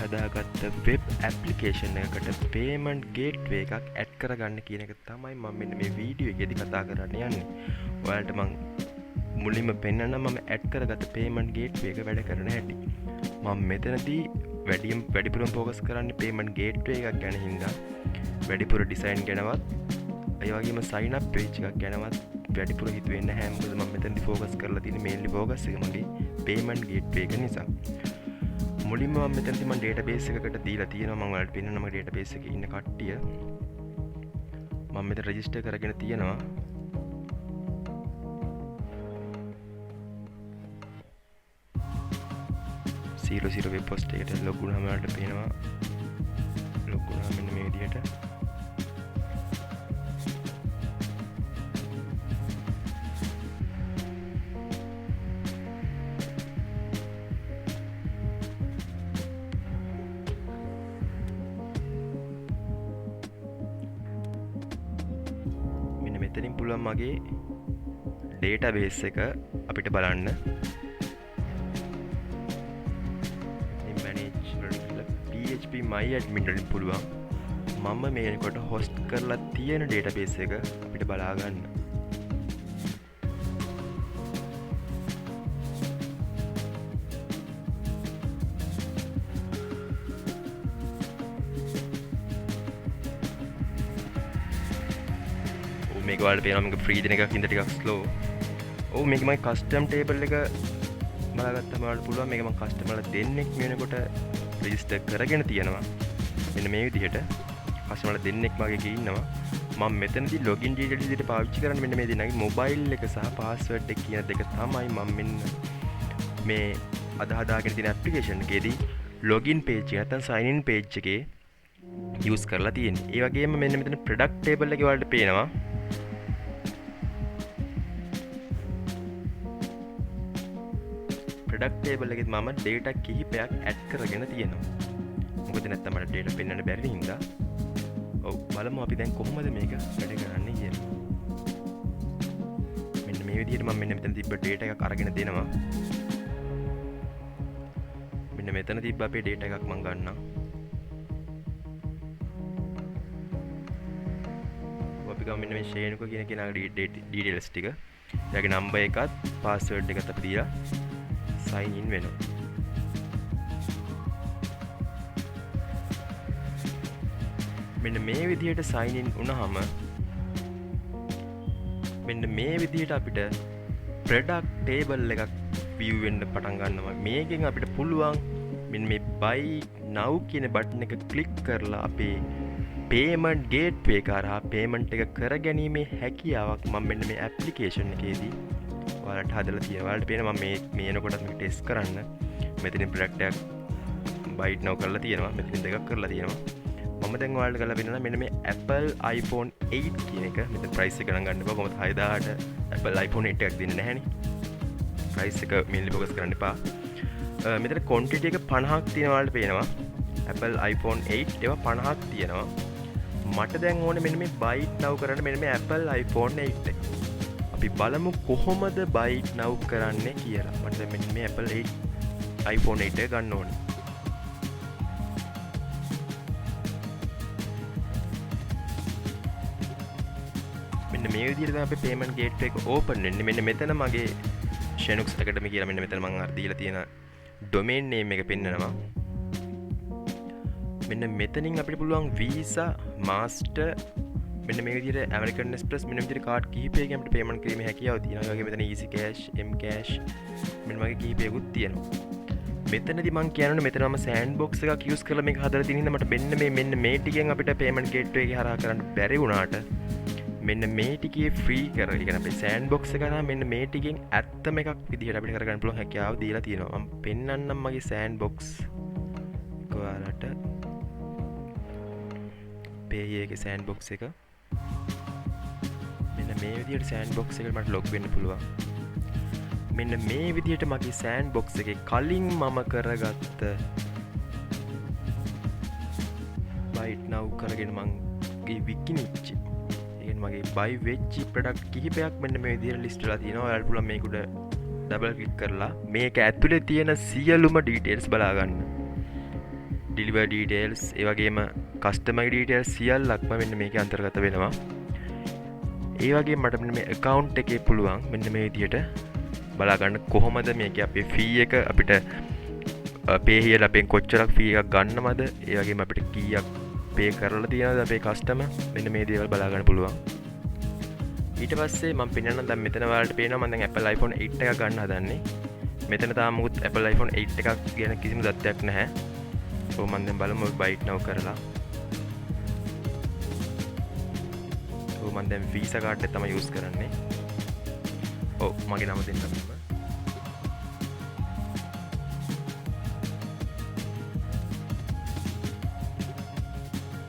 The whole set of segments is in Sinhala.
හදාගත්ත වෙබ් ඇප්ලිකේෂන් එකකට පේමන්ට් ගේට්වේ එකක් ඇඩ් කරගන්න කියන එක තමයි මම මෙන්න මේ වීඩියෝ එකේදී කතා කරන්න යන්නේ. ඔයාලට මම මුලින්ම පෙන්නන්න මම ඇඩ් කරගත්ත පේමන්ට් ගේට්වේ එක වැඩ කරන හැටි. මම මෙතනදී වැඩිපුරම ફોකස් කරන්නේ පේමන්ට් ගේට්වේ එකක් ගැන හින්දා වැඩිපුර ඩිසයින් ගැනවත් ඒ වගේම සයින් අප් පේජ් එකක් ගැනවත් වැඩිපුර හිතුවේ නැහැ. මොකද මම මෙතනදී ફોකස් කරලා තියෙන්නේ මේන්ලි ફોකස් එක මගේ පේමන්ට් ගේට්වේ එක නිසා. මුලින්ම මම මෙතනදී මම ඩේටාබේස් එකකට දීලා තියෙනවා. මම ඔයාලට පෙන්නනවා මගේ ඩේටාබේස් එකේ ඉන්න කට්ටිය. මම මෙතන රෙජිස්ටර් කරගෙන තියෙනවා. zero web post එකට ලොග් වුණාම ඔයාලට පේනවා. ලොග් වුණාම මෙන්න මේ විදිහට මෙතනින් පුළුවන් මගේ ඩේටාබේස් එක අපිට බලන්න. PHP my admin වලින් පුළුවන් මම මේකට හොස්ට් කරලා තියෙන ඩේටාබේස් එක අපිට බලා ගන්න. මේක ඔයාලට පේනවා මේක ෆ්‍රී දෙන එකක් හින්දා ටිකක් ස්ලෝ. ඔව් මේක මගේ කස්ටම් ටේබල් එක බලාගත්තම ඔයාලට පුළුවන් මේක මම කස්ටමර්ලා දෙන්නෙක් වෙනකොට රෙජිස්ටර් කරගෙන තියෙනවා. මෙන්න මේ විදිහට කස්ටමර්ලා දෙන්නෙක් මගේ ඉන්නවා. මම මෙතනදී ලොගින් ඩීටේල්ස් විදිහට පාවිච්චි කරන්නේ මෙන්න මේ දෙනාගේ මොබයිල් එක සහ පාස්වර්ඩ් එක කියන දෙක තමයි මම මෙන්න මේ හදාගෙන තියෙන ඇප්ලිකේෂන් එකේදී ලොගින් පේජ් එක නැත්නම් සයින් ඉන් පේජ් එකේ යූස් කරලා තියෙන්නේ. ඒ වගේම මෙන්න මෙතන ප්‍රොඩක්ට් ටේබල් එකේ ඔයාලට පේනවා ප්‍රොඩක්ට් ටේබල් එකෙත් මම ඩේටා කිහිපයක් ඇඩ් කරගෙන තියෙනවා. මොකද නැත්තම් මට ඩේටා පෙන්වන්න බැරි හින්දා. ඔව් බලමු අපි දැන් කොහොමද මේක වැඩ කරන්නේ කියලා. මෙන්න මේ විදිහට මම මෙන්න මෙතන තිබ්බ ඩේටා එකක් අරගෙන දෙනවා. මෙන්න මෙතන තිබ්බ අපේ ඩේටා එකක් මම ගන්නවා. අපි ගමු මෙන්න මේ ෂේනුක කියන කෙනාගේ ඩීටේල්ස් ටික. එයාගේ නම්බර් එකත් පාස්වර්ඩ් එකත් අපි දීලා sign in වෙනවා. මෙන්න මේ විදිහට sign in වුණාම මෙන්න මේ විදිහට අපිට product table එකක් view වෙන්න පටන් ගන්නවා. මේකෙන් අපිට පුළුවන් මෙන්න මේ buy now කියන බටන් එක ක්ලික් කරලා අපේ payment gateway එක හරහා payment එක කරගැනීමේ හැකියාවක් මම මෙන්න මේ application එකේදී ඔයාලට හදලා තියෙනවා. ඔයාලට පේනවා මම මේ එනකොටත් මේක ටෙස්ට් කරන්න. මෙතනින් ප්‍රොඩක්ට් එකක් බයිට් නෝ කරලා තියෙනවා. මෙතනින් දෙකක් කරලා තියෙනවා. මම දැන් ඔයාලට කරලා පෙන්නනවා මෙන්න මේ Apple iPhone 8 කියන එක. මෙතන ප්‍රයිස් එක ගණන් ගන්න එපා. කොහොමද 6000ට Apple iPhone 8 එකක් දෙන්නේ නැහැනේ. ප්‍රයිස් එක මේන්ලි ફોකස් කරන්න එපා. මෙතන quantity එක 50ක් තියෙනවා ඔයාලට පේනවා. Apple iPhone 8 ඒවා 50ක් තියෙනවා. මට දැන් ඕනේ මෙන්න මේ බයිට් නව් කරන්න මෙන්න මේ Apple iPhone 8 එක. අපි බලමු කොහොමද බයිට් නව් කරන්නේ කියලා. මට දැන් මෙන්න මේ Apple 8 iPhone 8 එක ගන්න ඕනේ. මෙන්න මේ විදිහට තමයි අපේ payment gateway එක open වෙන්නේ. මෙන්න මෙතන මගේ Shenuka Academy කියලා මෙන්න මෙතන මම අර දීලා තියෙන domain name එක පෙන්නනවා. මෙන්න මෙතනින් අපිට පුළුවන් Visa, Master මෙන්න මේ විදිහට American Express මෙන්න විදිහට කාඩ් කිහිපයකින් අපිට payment කිරීමේ හැකියාව තියෙනවා. ඒ වගේ මෙතන easy cash, m cash මෙන්න වගේ කිහිපයකුත් තියෙනවා. මෙතනදී මම කියන්නේ මෙතන මම sandbox එකක් use කරලා මේක හදලා තියෙන හින්දා මට මෙන්න මේ ටිකෙන් අපිට payment gateway එක හරහා කරන්න බැරි වුණාට මෙන්න මේ ටිකේ free කරලා ඒ කියන්නේ අපේ sandbox එක හරහා මෙන්න මේ ටිකෙන් ඇත්තම එකක් විදිහට අපිට කරගන්න පුළුවන් හැකියාව දීලා තියෙනවා. මම පෙන්නන්නම් මගේ sandbox එක ඔයාලට. pay එකේ sandbox එක මෙන්න මේ විදිහට sandbox එකට මට log වෙන්න පුළුවන්. මෙන්න මේ විදිහට මගේ sandbox එකේ කලින් මම කරගත්ත bite now කරගෙන මම විකිනිච්ච මගේ buy වෙච්ච ප්‍රොඩක්ට් කිහිපයක් මෙන්න මේ විදිහට ලිස්ට් වෙලා තියෙනවා. ඔයාලට පුළුවන් මේක උඩ ඩබල් ක්ලික් කරලා මේක ඇතුලේ තියෙන සියලුම ඩීටේල්ස් බලා ගන්න. delivery details ඒ වගේම customer details සියල්ලක්ම මෙන්න මේකේ අන්තර්ගත වෙනවා. ඒ වගේම මට මෙන්න මේ account එකේ පුළුවන් මෙන්න මේ විදිහට බලා ගන්න කොහොමද මේකේ අපේ fee එක අපිට pay here අපෙන් කොච්චරක් fee එකක් ගන්නවද ඒ වගේම අපිට කීයක් pay කරලා තියෙනවද අපේ customer මෙන්න මේ දේවල් බලා ගන්න පුළුවන්. ඊට පස්සේ මම පෙන්නන්න දැන් මෙතන ඔයාලට පේනවා මම දැන් Apple iPhone 8 එකක් ගන්න හදන්නේ. මෙතන තාම මුකුත් Apple iPhone 8 එකක් ගැන කිසිම තත්ත්වයක් නැහැ. ඔව් මම දැන් බලමු බයිට් now කරලා. ඔව් මම දැන් Visa card එක තමයි use කරන්නේ. ඔව් මගේ නම දෙන්න මම.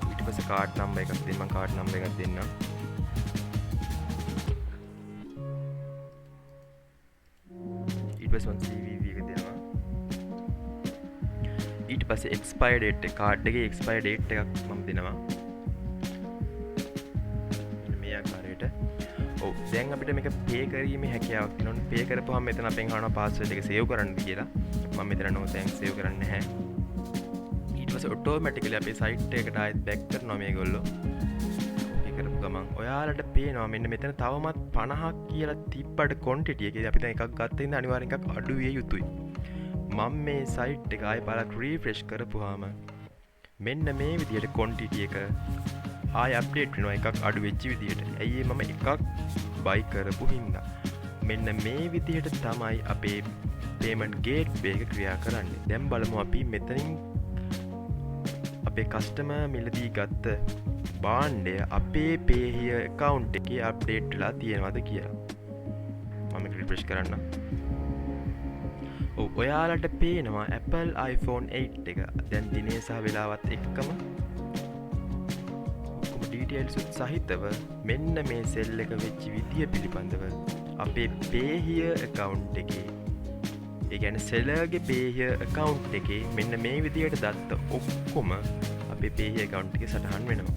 ඊට පස්සේ card number එකක් දෙන්න මම card number එකක් දෙන්නම්. CVV එක දෙනවා. ඊට පස්සේ expire date එක card එකේ expire date එකක් මම දෙනවා. මේ ආකාරයට. ඔව් දැන් අපිට මේක pay කිරීමේ හැකියාවක් තියෙනවනේ. pay කරපුවාම මෙතන අපෙන් අහනවා password එක save කරන්න කියලා. මම මෙතන no thanks save කරන්නේ නැහැ. ඊට පස්සේ automatically අපේ site එකට ආයෙත් back කරනවා මේගොල්ලෝ. pay කරපු ගමන් ඔයාලට පේනවා මෙන්න මෙතන තවමත් 50ක් කියලා තිබ්බට quantity එකේ අපි දැන් එකක් ගත්ත ඉඳන් අනිවාර්යෙන් එකක් අඩු විය යුතුයි. මම මේ site එක ආයෙ බලලා refresh කරපුවාම මෙන්න මේ විදිහට quantity එක ආයෙ update වෙනවා එකක් අඩු වෙච්ච විදිහට. ඇයි මම එකක් buy කරපු හින්දා. මෙන්න මේ විදිහට තමයි අපේ payment gateway එක ක්‍රියා කරන්නේ. දැන් බලමු අපි මෙතනින් අපේ customer මිලදී ගත්ත බාණ්ඩය අපේ pay here account එකේ update වෙලා තියෙනවද කියලා. මම refresh කරන්න. ඔයාලට පේනවා Apple iPhone 8 එක දැන් දිනේ සහ වෙලාවත් එක්කම ඔක්කොම details සහිතව මෙන්න මේ සෙල් එක වෙච්ච විදිය පිළිබඳව අපේ pay here account එකේ ඒ කියන්නේ sellerගේ pay here account එකේ මෙන්න මේ විදියට දත්ත ඔක්කොම අපේ pay here account එකේ සටහන් වෙනවා.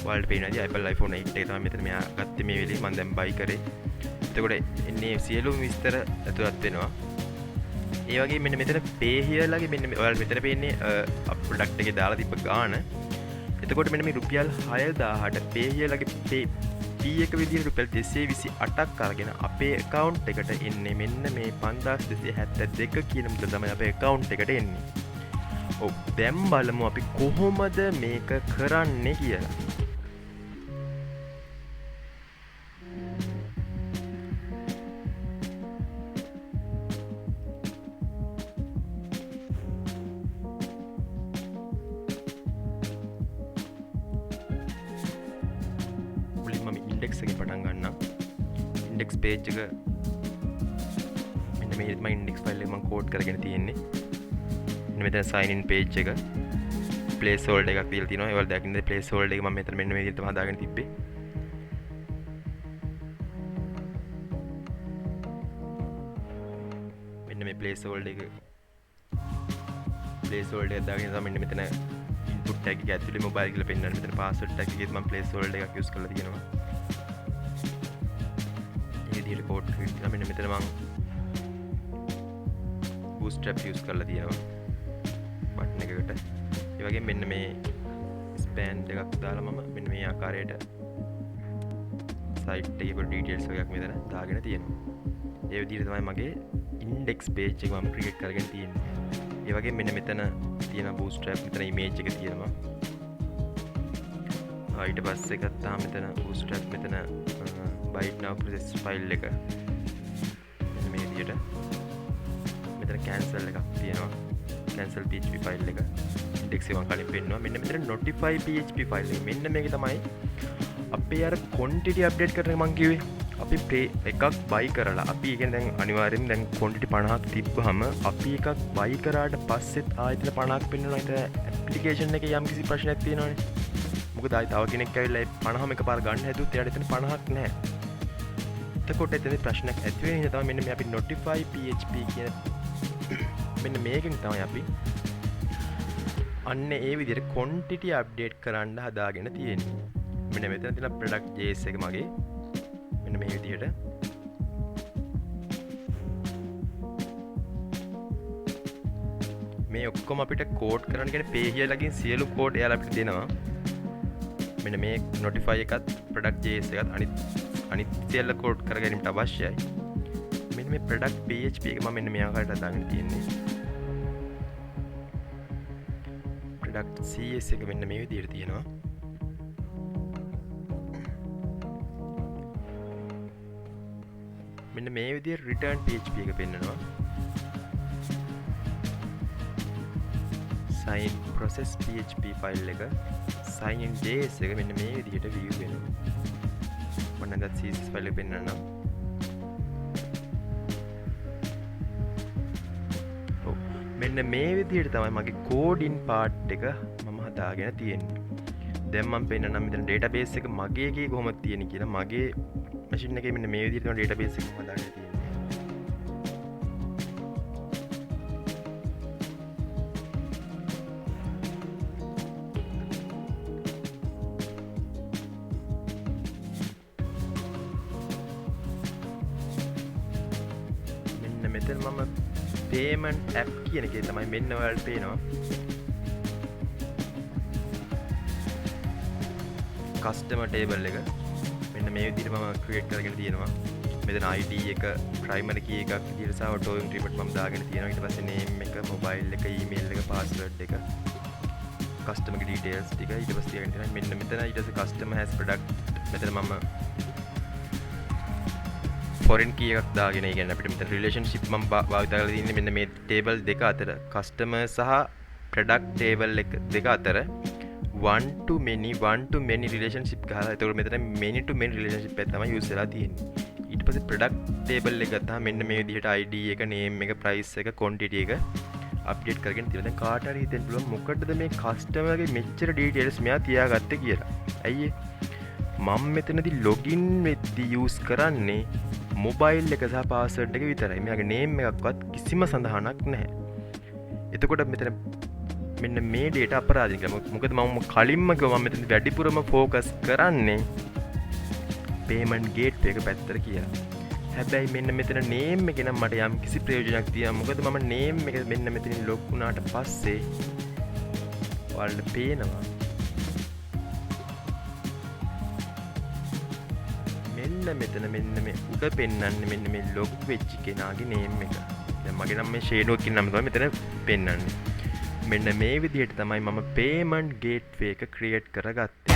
ඔයාලට පේනවාද Apple iPhone 8 එක තමයි මෙතන මෙයා ගත්තේ මේ වෙලේ මම දැන් buy කරේ. එතකොට එන්නේ සියලුම විස්තර ඇතුළත් වෙනවා. ඒ වගේ මෙන්න මෙතන pay here ලගේ මෙන්න ඔයාලට මෙතන පේන්නේ product එකේ දාලා තිබ්බ ගාණ. එතකොට මෙන්න මේ රුපියල් 6000ට pay here ලගේ fee එක විදිහට රුපියල් 228ක් අරගෙන අපේ account එකට එන්නේ මෙන්න මේ 5272 කියන මුදල තමයි අපේ account එකට එන්නේ. ඔව් දැන් බලමු අපි කොහොමද මේක කරන්නේ කියලා. index එකෙන් පටන් ගන්න. index page එක මෙන්න මේ තමයි index file එක මම code කරගෙන තියෙන්නේ. මෙන්න මෙතන sign in page එක placeholder එකක් දීලා තියෙනවා. ඒවල දැකින්ද placeholder එක මම මෙතන මෙන්න මේ විදිහට තමයි හදාගෙන තිබ්බේ. මෙන්න මේ placeholder එක දාගෙන තමයි මෙන්න මෙතන input tag එක ඇතුලේ mobile කියලා පෙන්නන්න මෙතන password tag එකේ මම placeholder එකක් use කරලා තියෙනවා. විදිහට කෝඩ් කරලා මෙන්න මෙතන මම bootstrap use කරලා තියෙනවා බටන් එකකට. ඒ වගේම මෙන්න මේ span එකක් දාලා මම මෙන්න මේ ආකාරයට site එකේ details වගේක් මෙතන දාගෙන තියෙනවා. ඒ විදිහට තමයි මගේ index page එක මම create කරගෙන තියෙන්නේ. ඒ වගේම මෙන්න මෙතන තියෙන bootstrap මෙතන image එක තියෙනවා. ඊට පස්සේ ගත්තාම මෙතන bootstrap මෙතන byte now process file එක මෙන්න මේ විදිහට මෙතන cancel එකක් තියෙනවා. cancel php file එක index එක මම කලින් පෙන්නුවා. මෙන්න මෙතන notify php file එක මෙන්න මේක තමයි අපේ අර quantity update කරන මම කිව්වේ. අපි එකක් buy කරලා අපි කියන්නේ දැන් අනිවාර්යෙන් දැන් quantity 50ක් තිබ්බහම අපි එකක් buy කරාට පස්සෙත් ආයෙත් 50ක් පෙන්වනවා. ඊට application එකේ යම්කිසි ප්‍රශ්නයක් තියෙනවනේ. මොකද ආයෙ තව කෙනෙක් ඇවිල්ලා 50ම එකපාර ගන්න හැදුවොත් එයාට එතන 50ක් නැහැ. එතකොට එතන ප්‍රශ්නයක් ඇති වෙන නිසා තමයි මෙන්න මේ අපි notify php කියන මෙන්න මේකෙන් තමයි අපි අන්න ඒ විදිහට quantity update කරන්න හදාගෙන තියෙන්නේ. මෙන්න මෙතන තියෙන product js එක මගේ මෙන්න මේ විදිහට මේ ඔක්කොම අපිට කෝඩ් කරන්න කියන්නේ pay here ලගින් සියලු කෝඩ් එයාලා අපිට දෙනවා. මෙන්න මේ notify එකත් product js එකත් අනිත් සියල්ල කෝඩ් කර ගැනීමට අවශ්‍යයි. මෙන්න මේ product php එක මම මෙන්න මේ ආකාරයට දාගෙන තියෙන්නේ. product cs එක මෙන්න මේ විදිහට තියෙනවා. මෙන්න මේ විදිහට return php එක පෙන්නනවා. sign process php file එක sign in js එක මෙන්න මේ විදිහට view වෙනවා. මම දැන් css file එක පෙන්නන්නම්. ඔව් මෙන්න මේ විදිහට තමයි මගේ coding part එක මම හදාගෙන තියෙන්නේ. දැන් මම පෙන්නන්නම් මෙතන database එක මගේ එකේ කොහොමද තියෙන්නේ කියලා. මගේ machine එකේ මෙන්න මේ විදිහට තමයි database එක හදාගෙන තියෙන්නේ. මෙතන මම payment app කියන එකේ තමයි මෙන්න ඔයාලට පේනවා customer table එක. මෙන්න මේ විදිහට මම create කරගෙන තියෙනවා. මෙතන ID එක primary key එකක් විදිහට සහ auto increment මම දාගෙන තියෙනවා. ඊට පස්සේ name එක, mobile එක, email එක, password එක, customer details ටික ඊට පස්සේ තියාගෙන තියෙනවා. මෙන්න මෙතන ඊට පස්සේ customer has product මෙතන මම foreign key එකක් දාගෙන ඒ කියන්නේ අපිට මෙතන relationship මම භාවිත කරලා තියෙන්නේ මෙන්න මේ table දෙක අතර customer සහ product table එක දෙක අතර one to many relationship ගහලා ඒතකොට මෙතන many to many relationship එක තමයි use වෙලා තියෙන්නේ. ඊට පස්සේ product table එක ගත්තාම මෙන්න මේ විදිහට ID එක, name එක, price එක, quantity එක අප්ඩේට් කරගෙන තියෙනවා. දැන් කාට හරි හිතෙන්න පුළුවන් මොකටද මේ customer ගේ මෙච්චර details මෙයා තියාගත්තේ කියලා. ඇයි මම මෙතනදී login වෙද්දී use කරන්නේ මොබයිල් එක සහ පාස්වර්ඩ් එක විතරයි. මෙයාගේ නේම් එකක්වත් කිසිම සඳහනක් නැහැ. එතකොට මෙතන මෙන්න මේ data අපරාධික කියලා. මොකද මම කලින්ම කිව්වා මම මෙතන වැඩිපුරම ફોකස් කරන්නේ payment gateway එක පැත්තට කියලා. හැබැයි මෙන්න මෙතන නේම් එකේ නම් මට යම් කිසි ප්‍රයෝජනයක් තියෙනවා. මොකද මම නේම් එක මෙන්න මෙතනින් ලොග් වුණාට පස්සේ ඔයාලට පේනවා මෙතන මෙන්න මේ උඩ පෙන්වන්නේ මෙන්න මේ ලොග් වෙච්ච කෙනාගේ නේම් එක. දැන් මගේ නම් මේ Shenuka කියන නම තමයි මෙතන පෙන්වන්නේ. මෙන්න මේ විදිහට තමයි මම payment gateway එක create කරගත්තේ.